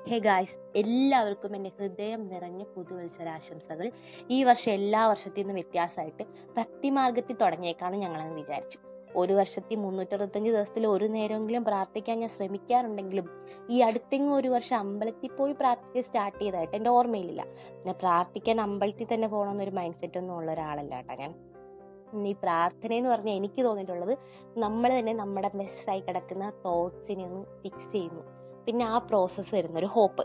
Hey guys, എല്ലാവർക്കും എൻ്റെ ഹൃദയം നിറഞ്ഞ പുതുവത്സരാശംസകൾ. ഈ വർഷം എല്ലാ വർഷത്തിൽ നിന്നും വ്യത്യാസമായിട്ട് ഭക്തിമാർഗത്തിൽ തുടങ്ങിയേക്കാന്ന് ഞങ്ങളങ്ങ് വിചാരിച്ചു. ഒരു വർഷത്തിൽ 365 ദിവസത്തിൽ ഒരു നേരമെങ്കിലും പ്രാർത്ഥിക്കാൻ ഞാൻ ശ്രമിക്കാറുണ്ടെങ്കിലും ഈ അടുത്തെങ്ങും ഒരു വർഷം അമ്പലത്തിൽ പോയി പ്രാർത്ഥിച്ച് സ്റ്റാർട്ട് ചെയ്തതായിട്ട് എൻ്റെ ഓർമ്മയിലില്ല. പിന്നെ പ്രാർത്ഥിക്കാൻ അമ്പലത്തിൽ തന്നെ പോകണമെന്നൊരു മൈൻഡ് സെറ്റ് ഒന്നും ഉള്ള ഒരാളല്ല കേട്ടോ ഞാൻ. ഈ പ്രാർത്ഥന എന്ന് പറഞ്ഞാൽ എനിക്ക് തോന്നിയിട്ടുള്ളത് നമ്മൾ തന്നെ നമ്മുടെ മെസ്സായി കിടക്കുന്ന തോട്ട്സിനെ ഒന്ന് ഫിക്സ് ചെയ്യുന്നു, പിന്നെ ആ പ്രോസസ്സ് വരുന്ന ഒരു ഹോപ്പ്.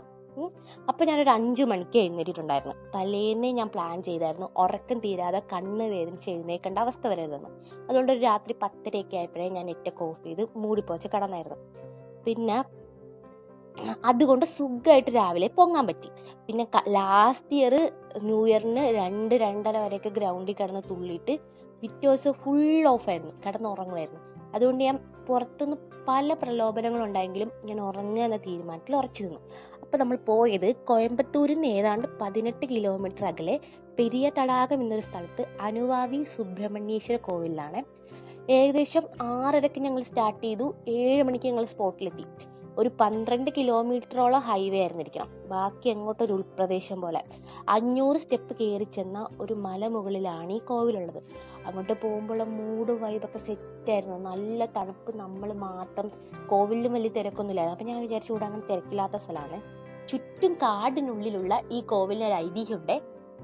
അപ്പൊ ഞാനൊരു 5 മണിക്ക് എഴുന്നേറ്റിട്ടുണ്ടായിരുന്നു. തലേന്നേ ഞാൻ പ്ലാൻ ചെയ്തായിരുന്നു ഉറക്കം തീരാതെ കണ്ണ് വേദനിച്ച് എഴുന്നേക്കേണ്ട അവസ്ഥ വരരുതെന്ന്. അതുകൊണ്ട് ഒരു രാത്രി 10:30 ആയപ്പോഴേ ഞാൻ നെറ്റൊക്കെ ഓഫ് ചെയ്ത് മൂടിപ്പോച്ച് കിടന്നായിരുന്നു. പിന്നെ അതുകൊണ്ട് സുഖമായിട്ട് രാവിലെ പൊങ്ങാൻ പറ്റി. പിന്നെ ലാസ്റ്റ് ഇയർ ന്യൂ ഇയറിന് 2-2:30 വരെയൊക്കെ ഗ്രൗണ്ടിൽ കിടന്ന് തുള്ളിയിട്ട് പിറ്റേ ദിവസം ഫുൾ ഓഫ് ആയിരുന്നു, കിടന്നുറങ്ങുമായിരുന്നു. അതുകൊണ്ട് ഞാൻ പുറത്തുനിന്ന് പല പ്രലോഭനങ്ങളും ഉണ്ടായെങ്കിലും ഞാൻ ഉറങ്ങുക എന്ന തീരുമാനത്തിൽ ഉറച്ചു നിന്നു. അപ്പൊ നമ്മൾ പോയത് കോയമ്പത്തൂരിൽ നിന്ന് ഏതാണ്ട് 18 കിലോമീറ്റർ അകലെ പെരിയ തടാകം എന്നൊരു സ്ഥലത്ത് അനുവാവി സുബ്രഹ്മണ്യേശ്വര കോവിലാണ്. ഏകദേശം 6:30 ഞങ്ങൾ സ്റ്റാർട്ട് ചെയ്തു. 7 മണിക്ക് ഞങ്ങൾ സ്പോട്ടിലെത്തി. ഒരു 12 കിലോമീറ്ററോളം ഹൈവേ ആയിരുന്നിരിക്കണം. ബാക്കി അങ്ങോട്ടൊരു ഉൾപ്രദേശം പോലെ 500 സ്റ്റെപ്പ് കയറി ചെന്ന ഒരു മലമുകളിലാണ് ഈ കോവിലുള്ളത്. അങ്ങോട്ട് പോകുമ്പോൾ മൂഡ് വൈബൊക്കെ സെറ്റ് ആയിരുന്നു. നല്ല തണുപ്പ്, നമ്മൾ മാത്രം. കോവിലിലും വലിയ തിരക്കൊന്നുമില്ലായിരുന്നു. അപ്പൊ ഞാൻ വിചാരിച്ചു ഇവിടെ അങ്ങനെ തിരക്കില്ലാത്ത സ്ഥലമാണ്. ചുറ്റും കാടിനുള്ളിലുള്ള ഈ കോവിലിന് ഒരു ഐതിഹ്യമുണ്ട്.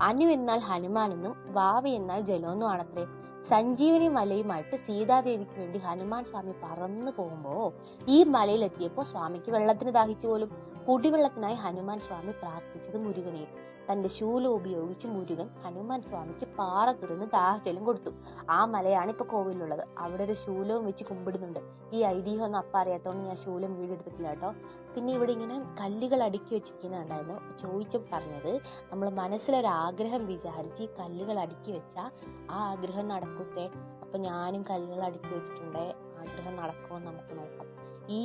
അനു എന്നാൽ ഹനുമാനെന്നും വാവി എന്നാൽ ജലമെന്നുമാണത്രേ. സഞ്ജീവനി മലയുമായിട്ട് സീതാദേവിക്ക് വേണ്ടി ഹനുമാൻ സ്വാമി പറന്നു പോകുമ്പോ ഈ മലയിലെത്തിയപ്പോ സ്വാമിക്ക് വെള്ളത്തിന് ദാഹിച്ചു പോലും. കുടിവെള്ളത്തിനായി ഹനുമാൻ സ്വാമി പ്രാർത്ഥിച്ചത് മുരുകനെ. തന്റെ ശൂലം ഉപയോഗിച്ച് മുരുകൻ ഹനുമാൻ സ്വാമിക്ക് പാറ തുറന്ന് ദാഹജലം കൊടുത്തു. ആ മലയാണ് ഇപ്പൊ കോവിലുള്ളത്. അവിടെ ഒരു ശൂലവും വെച്ച് കുമ്പിടുന്നുണ്ട്. ഈ ഐതിഹ്യം ഒന്നും അപ്പ അറിയാത്തോണ്ട് ഞാൻ ശൂലം വീടെടുത്തിട്ടില്ല കേട്ടോ. പിന്നെ ഇവിടെ ഇങ്ങനെ കല്ലുകൾ അടുക്കി വെച്ചിരിക്കുന്നുണ്ടായിരുന്നു. ചോദിച്ചു പറഞ്ഞത് നമ്മൾ മനസ്സിലൊരാഗ്രഹം വിചാരിച്ച് ഈ കല്ലുകൾ അടുക്കി വെച്ചാൽ ആ ആഗ്രഹം നടക്കൂത്തേ. അപ്പൊ ഞാനും കല്ലുകൾ അടുക്കി വെച്ചിട്ടുണ്ട്. ആഗ്രഹം നടക്കുമോ നമുക്ക് നോക്കാം. ഈ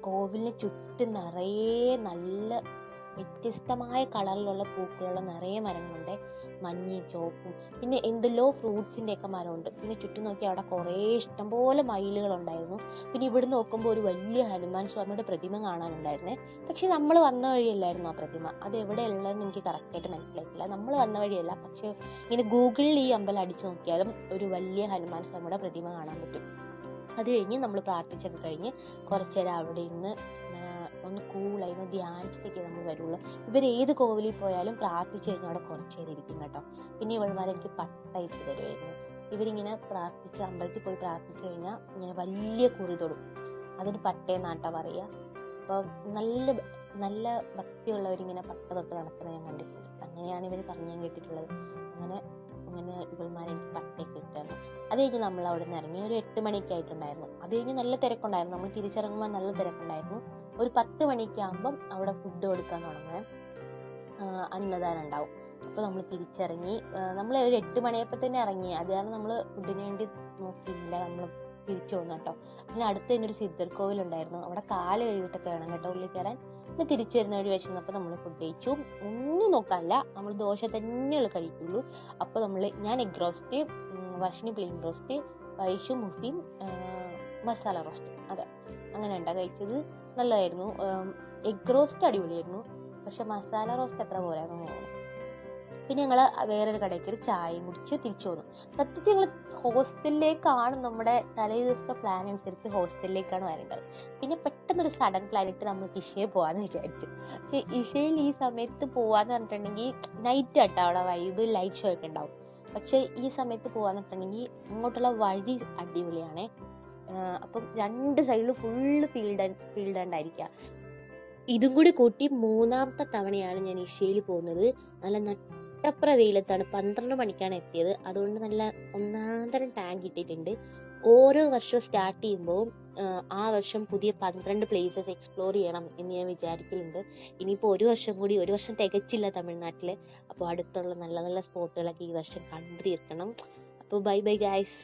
കോവിലിന് ചുറ്റും നിറയെ നല്ല വ്യത്യസ്തമായ കളറിലുള്ള പൂക്കളുള്ള നിറയെ മരങ്ങളുണ്ട്. മഞ്ഞയും ചുവപ്പും പിന്നെ എന്തെല്ലോ ഫ്രൂട്ട്സിന്റെ ഒക്കെ മരമുണ്ട്. പിന്നെ ചുറ്റും നോക്കി അവിടെ കുറേ ഇഷ്ടംപോലെ മയിലുകൾ ഉണ്ടായിരുന്നു. പിന്നെ ഇവിടെ നോക്കുമ്പോൾ ഒരു വലിയ ഹനുമാൻ സ്വാമിയുടെ പ്രതിമ കാണാനുണ്ടായിരുന്നേ. പക്ഷെ നമ്മൾ വന്ന വഴിയല്ലായിരുന്നു ആ പ്രതിമ. അത് എവിടെയുള്ളതെന്ന് എനിക്ക് കറക്റ്റായിട്ട് മനസ്സിലായിട്ടില്ല. നമ്മൾ വന്ന വഴിയല്ല, പക്ഷെ ഇങ്ങനെ ഗൂഗിളിൽ ഈ അമ്പലം അടിച്ചു നോക്കിയാലും ഒരു വലിയ ഹനുമാൻ സ്വാമിയുടെ പ്രതിമ കാണാൻ പറ്റും. അത് കഴിഞ്ഞ് നമ്മൾ പ്രാർത്ഥിച്ചൊക്കെ കഴിഞ്ഞ് കുറച്ചു നേരം അവിടെ ഇരുന്ന് ഒന്ന് കൂളായി ഒന്ന് ധ്യാനിച്ചിട്ടൊക്കെ നമ്മൾ വരുള്ളൂ. ഇവർ ഏത് കോവിലിൽ പോയാലും പ്രാർത്ഥിച്ചു കഴിഞ്ഞാൽ അവിടെ കുറച്ചു നേരം ഇരിക്കും കേട്ടോ. പിന്നെ ഇവൾമാരെ എനിക്ക് പട്ട ഇട്ട് തരുമായിരുന്നു. ഇവരിങ്ങനെ പ്രാർത്ഥിച്ച് അമ്പലത്തിൽ പോയി പ്രാർത്ഥിച്ചു കഴിഞ്ഞാൽ ഇങ്ങനെ വലിയ കുറി തൊടും. അതിന് പട്ടയെന്നാട്ടാ പറയുക. അപ്പൊ നല്ല നല്ല ഭക്തിയുള്ളവരിങ്ങനെ പട്ട തൊട്ട് നടക്കുന്നത് ഞാൻ കണ്ടിട്ടുണ്ട്. അങ്ങനെയാണ് ഇവർ പറഞ്ഞു കേട്ടിട്ടുള്ളത്. അങ്ങനെ ഇവൾമാരെ എനിക്ക് പട്ടയൊക്കെ ഇട്ടായിരുന്നു. അത് കഴിഞ്ഞ് നമ്മൾ അവിടെ നിന്ന് ഇറങ്ങി. ഒരു 8 മണിയൊക്കെ ആയിട്ടുണ്ടായിരുന്നു. അത് കഴിഞ്ഞ് നല്ല തിരക്കുണ്ടായിരുന്നു. നമ്മൾ തിരിച്ചിറങ്ങുമ്പോൾ നല്ല തിരക്കുണ്ടായിരുന്നു. ഒരു 10 മണിയൊക്കെ ആകുമ്പം അവിടെ ഫുഡ് കൊടുക്കാൻ തുടങ്ങുക, അന്നദാനം ഉണ്ടാവും. അപ്പൊ നമ്മൾ തിരിച്ചിറങ്ങി. നമ്മൾ ഒരു 8 മണിയപ്പോൾ തന്നെ ഇറങ്ങി. അത് കാരണം നമ്മൾ ഫുഡിന് വേണ്ടി നോക്കിയില്ല, നമ്മൾ തിരിച്ചു പോകുന്നു കേട്ടോ. പിന്നെ അടുത്ത് തന്നെ ഒരു സിദ്ധർ കോവിൽ ഉണ്ടായിരുന്നു. അവിടെ കാല് കഴുകിയിട്ടൊക്കെ വേണം കേട്ടോ ഉള്ളിൽ കയറാൻ. പിന്നെ തിരിച്ചു വരുന്ന വഴി വിശന്നപ്പോൾ നമ്മൾ ഫുഡ് കഴിച്ചു. ഒന്നും നോക്കാനില്ല, നമ്മൾ ദോശ തന്നെയുള്ളൂ കഴിക്കുള്ളൂ. അപ്പൊ ഞാൻ egg roast, Varshini plain roast, Vaishu muffin masala roast, അതെ അങ്ങനെ ഉണ്ടാ കഴിച്ചത്. നല്ലതായിരുന്നു. എഗ് റോസ്റ്റ് അടിപൊളിയായിരുന്നു, പക്ഷെ മസാല റോസ്റ്റ് എത്ര പോരായിരുന്നു തോന്നുന്നു. പിന്നെ ഞങ്ങള് വേറൊരു കടയ്ക്ക് ഒരു ചായയും കുടിച്ച് തിരിച്ചു പോന്നു. സത്യത്തിൽ ഞങ്ങൾ ഹോസ്റ്റലിലേക്കാണ്, നമ്മുടെ തലേ ദിവസത്തെ പ്ലാൻ അനുസരിച്ച് ഹോസ്റ്റലിലേക്കാണ് വരേണ്ടത്. പിന്നെ പെട്ടെന്നൊരു സഡൻ പ്ലാൻ ഇട്ട് നമ്മൾ ഇഷയെ പോവാന്ന് വിചാരിച്ചു. പക്ഷെ ഇഷയിൽ ഈ സമയത്ത് പോവാന്ന് പറഞ്ഞിട്ടുണ്ടെങ്കിൽ നൈറ്റ് ആട്ടോ അവിടെ വൈബ്, ലൈറ്റ് ഷോ ഒക്കെ ഉണ്ടാവും. പക്ഷെ ഈ സമയത്ത് പോവാന്ന് പറഞ്ഞിട്ടുണ്ടെങ്കിൽ അങ്ങോട്ടുള്ള വഴി അടിപൊളിയാണേ. അപ്പം 2 സൈഡിലും ഫുള്ള് ഫീൽഡ് ഉണ്ടായിരിക്കുക. ഇതും കൂടി കൂട്ടി 3ാമത്തെ തവണയാണ് ഞാൻ ഇഷയിൽ പോകുന്നത്. നല്ല നട്ടപ്ര വെയിലത്താണ്. 12 മണിക്കാണ് എത്തിയത്. അതുകൊണ്ട് നല്ല ഒന്നാന്തരം ടാങ്ക് ഇട്ടിട്ടുണ്ട്. ഓരോ വർഷവും സ്റ്റാർട്ട് ചെയ്യുമ്പോൾ ആ വർഷം പുതിയ 12 പ്ലേസസ് എക്സ്പ്ലോർ ചെയ്യണം എന്ന് ഞാൻ വിചാരിക്കലുണ്ട്. ഇനിയിപ്പോൾ ഒരു വർഷം തികച്ചില്ല തമിഴ്നാട്ടില്. അപ്പോൾ അടുത്തുള്ള നല്ല നല്ല സ്പോട്ടുകളൊക്കെ ഈ വർഷം കണ്ടു തീർക്കണം. അപ്പോൾ ബൈ ബൈ ഗൈസ്.